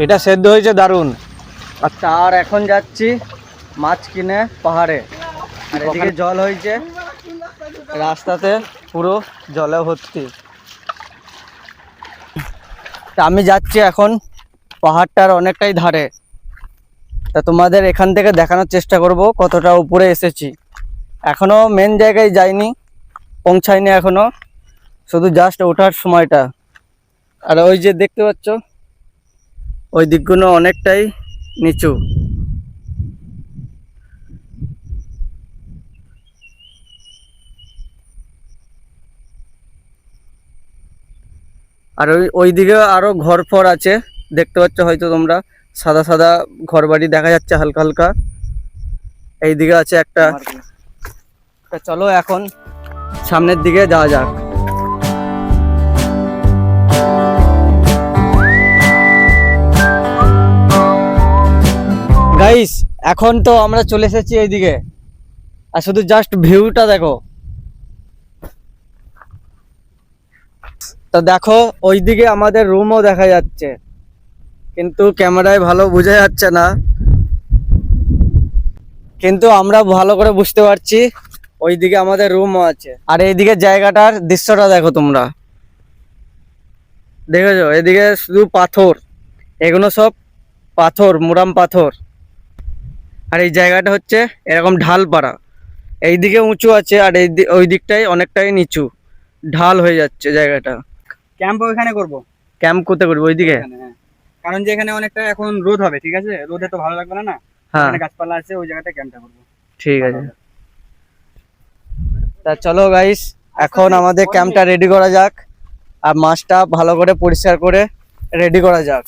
এটা সেদ্ধ হয়েছে দারুণ। আচ্ছা, আর এখন যাচ্ছি মাছ কিনে পাহাড়ে। আর এদিকে জল হয়েছে, রাস্তাতে পুরো জলে ভর্তি। তা আমি যাচ্ছি এখন পাহাড়টার অনেকটাই ধারে। তা তোমাদের এখান থেকে দেখানোর চেষ্টা করব কতটা উপরে এসেছি। এখনো মেন জায়গায় যাইনি, পৌঁছাইনি এখনো, শুধু জাস্ট ওঠার সময়টা। আর ওই যে দেখতে পাচ্ছ ওই দিকগুলো অনেকটাই নিচু। আর ওই দিকে আরো ঘর ফর আছে, দেখতে পাচ্ছ হয়তো তোমরা, সাদা সাদা ঘর বাড়ি দেখা যাচ্ছে হালকা হালকা। এইদিকে আছে একটা। চলো এখন সামনের দিকে যাওয়া যাক। গাইস, এখন তো আমরা চলে এসেছি এইদিকে, আর শুধু জাস্ট ভিউটা দেখো। তো দেখো ওইদিকে আমাদের রুমও দেখা যাচ্ছে, কিন্তু ক্যামেরায় ভালো বোঝা যাচ্ছে না, কিন্তু আমরা ভালো করে বুঝতে পারছি ওইদিকে আমাদের রুমও আছে। আর এইদিকে জায়গাটার দৃশ্যটা দেখো তোমরা, দেখেছো? এদিকে শুধু পাথর, এগুলো সব পাথর, মুরাম পাথর। আর এই জায়গাটা হচ্ছে এরকম ঢালপাড়া, এইদিকে উঁচু আছে আর ওই দিকটাই অনেকটাই নিচু, ঢাল হয়ে যাচ্ছে জায়গাটা। ক্যাম্প ওইখানে করব। ক্যাম্প করতে করবো ওইদিকে? হ্যাঁ, কারণ যে এখানে অনেকটা এখন রোদ হবে, ঠিক আছে? রোদে তো ভালো লাগবে না। হ্যাঁ, এখানে গাছপালা আছে, ওই জায়গাটা ক্যাম্পটা করবো। ঠিক আছে। তা চলো গাইস, এখন আমাদের ক্যাম্পটা রেডি করা যাক, আর মাছটা ভালো করে পরিষ্কার করে রেডি করা যাক।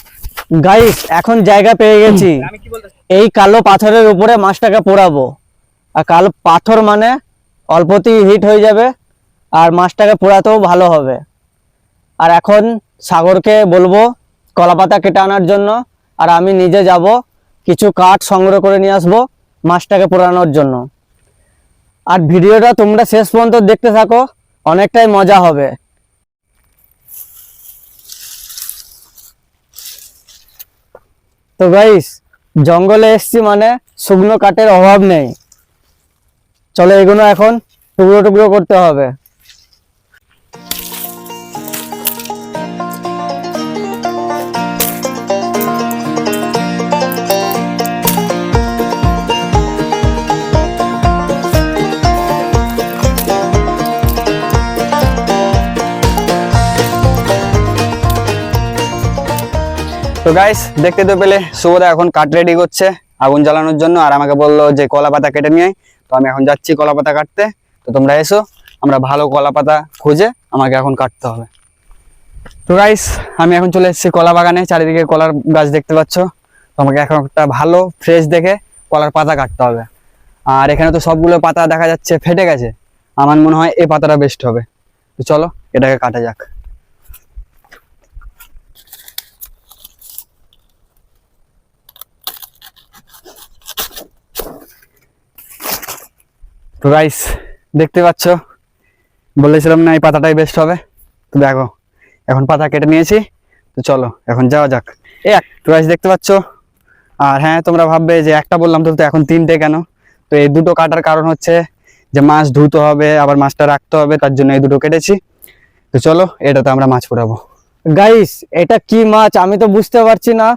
গাইস, এখন জায়গা পেয়ে গেছি। আমি কি বলতে এই কালো পাথরের উপরে মাছটাকে পোড়াবো। আর কালো পাথর মানে অল্পতেই হিট হয়ে যাবে, আর মাছটাকে পোড়াতেও ভালো হবে। আর এখন সাগরকে বলবো কলাপাতা কেটে আনার জন্য, আর আমি নিজে যাব কিছু কাঠ সংগ্রহ করে নিয়ে আসবো মাছটাকে পোড়ানোর জন্য। আর ভিডিওটা তোমরা শেষ পর্যন্ত দেখতে থাকো, অনেকটাই মজা হবে। তো গাইস, জঙ্গলে এসছি মানে শুকনো কাঠের অভাব নেই। চলো এগুলো এখন টুকরো টুকরো করতে হবে। তো গাইস, দেখতে তো পেলে শুভদা এখন কাঠ রেডি করছে আগুন জ্বালানোর জন্য, আর আমাকে বললো যে কলা পাতা কেটে নিয়ে আয়। তো আমি এখন যাচ্ছি কলা পাতা কাটতে। তো তোমরা এসো, আমরা ভালো কলা পাতা খুঁজে আমাকে এখন কাটতে হবে। তো গাইস, আমি এখন চলে এসেছি কলা বাগানে, চারিদিকে কলার গাছ দেখতে পাচ্ছ। তো আমাকে এখন একটা ভালো ফ্রেশ দেখে কলার পাতা কাটতে হবে। আর এখানে তো সবগুলো পাতা দেখা যাচ্ছে ফেটে গেছে, আমার মনে হয় এই পাতাটা বেস্ট হবে। তো চলো এটাকে কাটা যাক। তো গাইস, দেখতে পাচ্ছ, বলেছিলাম না এই পাতাটাই বেস্ট হবে। তো দেখো এখন পাতা কেটে নিয়েছি। তো চলো এখন যাওয়া যাক। তো গাইস দেখতে পাচ্ছ, আর হ্যাঁ তোমরা ভাববে যে একটা বললাম তো এখন তিনটে কেন? তো এই দুটো কাটার কারণ হচ্ছে যে মাছ ধুতে হবে, আবার মাছটা রাখতে হবে, তার জন্য এই দুটো কেটেছি। তো চলো এটাতে আমরা মাছ পোড়াবো। গাইস, এটা কি মাছ আমি তো বুঝতে পারছি না,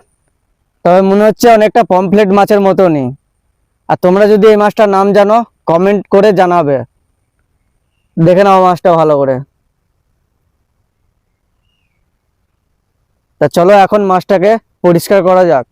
তবে মনে হচ্ছে অনেকটা পমফ্লেট মাছের মতনই। আর তোমরা যদি এই মাছটার নাম জানো কমেন্ট করে জানাবে। দেখে নাও মাছটা ভালো করে। তা চলো এখন মাছটাকে পরিষ্কার করা যাক।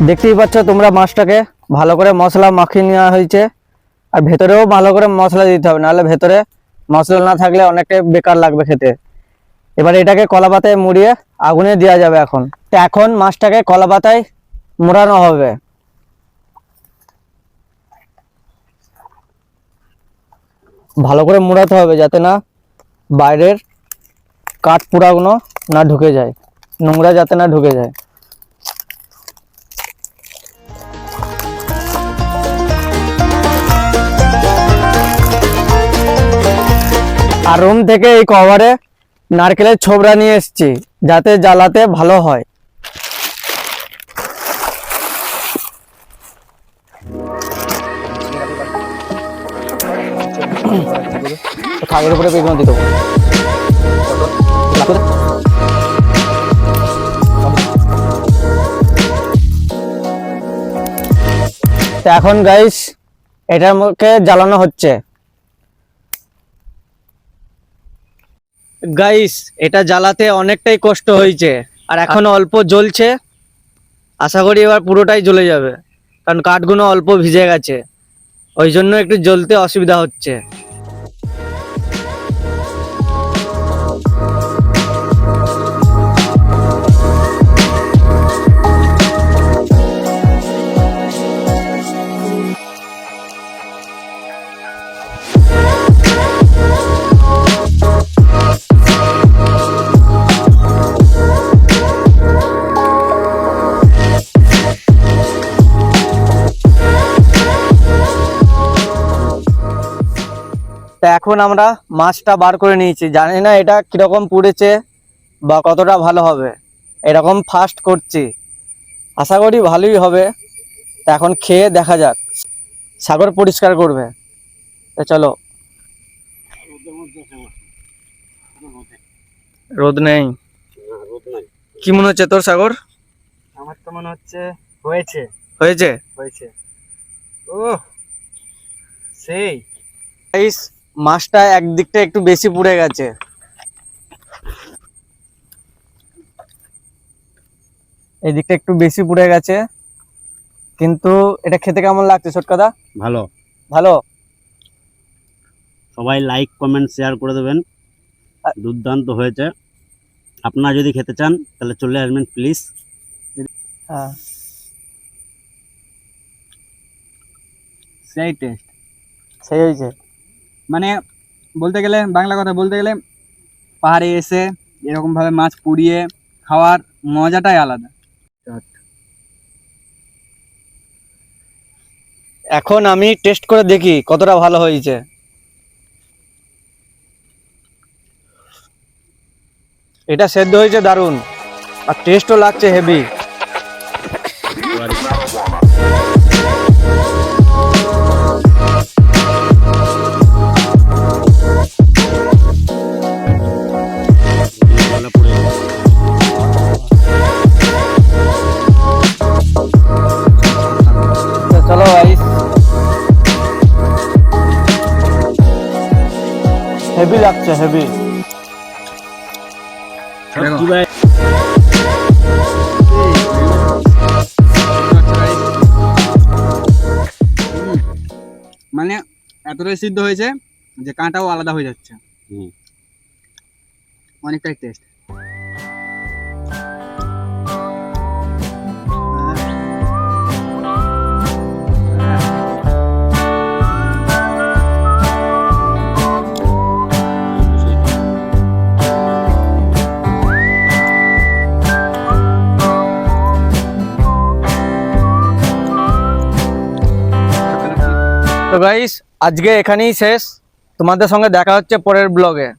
দেখতেই পাচ্ছ তোমরা, মাছটাকে ভালো করে মশলা মাখিয়ে নেওয়া হয়েছে। আর ভেতরেও ভালো করে মশলা দিতে হবে, নাহলে ভেতরে মশলা না থাকলে অনেকটাই বেকার লাগবে খেতে। এবার এটাকে কলা পাতায় মুড়িয়ে আগুনে দেওয়া যাবে। এখন তো এখন মাছটাকে কলা পাতায় মোড়ানো হবে। ভালো করে মোড়াতে হবে যাতে না বাইরের কাঠ পোড়াগুলো না ঢুকে যায়, নোংরা যাতে না ঢুকে যায়। আর রুম থেকে এই কভারে নারকেলের ছোবড়া নিয়ে এসেছি যাতে জ্বালাতে ভালো হয়। খাগের উপরে বেগুন দিতে হবে। তো এখন গাইস এটার মুখে জ্বালানো হচ্ছে। গাইস এটা জ্বালাতে অনেকটাই কষ্ট হয়েছে আর এখন অল্প জ্বলছে। আশা করি এবার পুরোটাই জ্বলে যাবে, কারণ কাঠগুলো অল্প ভিজে গেছে, ওই জন্য একটু জ্বলতে অসুবিধা হচ্ছে। তো এখন আমরা মাছটা বার করে নিয়েছি, জানি না এটা কিরকম পুড়েছে বা কতটা ভালো হবে। এরকম ফার্স্ট করছি, আশা করি ভালোই হবে। তো এখন খেয়ে দেখা যাক। সাগর পরিষ্কার করবে, তো চলো। রোদ নেই, কি মনে হচ্ছে তোর সাগর? আমার তো মনে হচ্ছে হয়েছে হয়েছে। হয়েছে ও সেই গাইস মাছটা একদিকটা একটু বেশি পুড়ে গেছে। এই দিকটা একটু বেশি পুড়ে গেছে, কিন্তু এটা খেতে কেমন লাগছে ছোটকাদা? ভালো। ভালো। সবাই লাইক কমেন্ট শেয়ার করে দেবেন। দুর্দান্ত হয়েছে। আপনারা যদি খেতে চান তাহলে চলে আসবেন প্লিজ। হ্যাঁ সেই টেস্ট, সেই হয়েছে। মানে বলতে গেলে, বাংলা কথা বলতে গেলে, পাহাড়ে এসে এরকম ভাবে মাছ পুড়িয়ে খাওয়ার মজাটাই আলাদা। এখন আমি টেস্ট করে দেখি কতটা ভালো হয়েছে। এটা সেদ্ধ হয়েছে দারুণ, আর টেস্টও লাগছে হেভি। চলো গাইস, হেভি লাগছে, হেভি। মানে এতটাই সিদ্ধ হয়েছে যে কাঁটাও আলাদা হয়ে যাচ্ছে, অনেকটাই টেস্ট। তো গাইস আজকে এখানেই শেষ, তোমাদের সঙ্গে দেখা হচ্ছে পরের ব্লগে।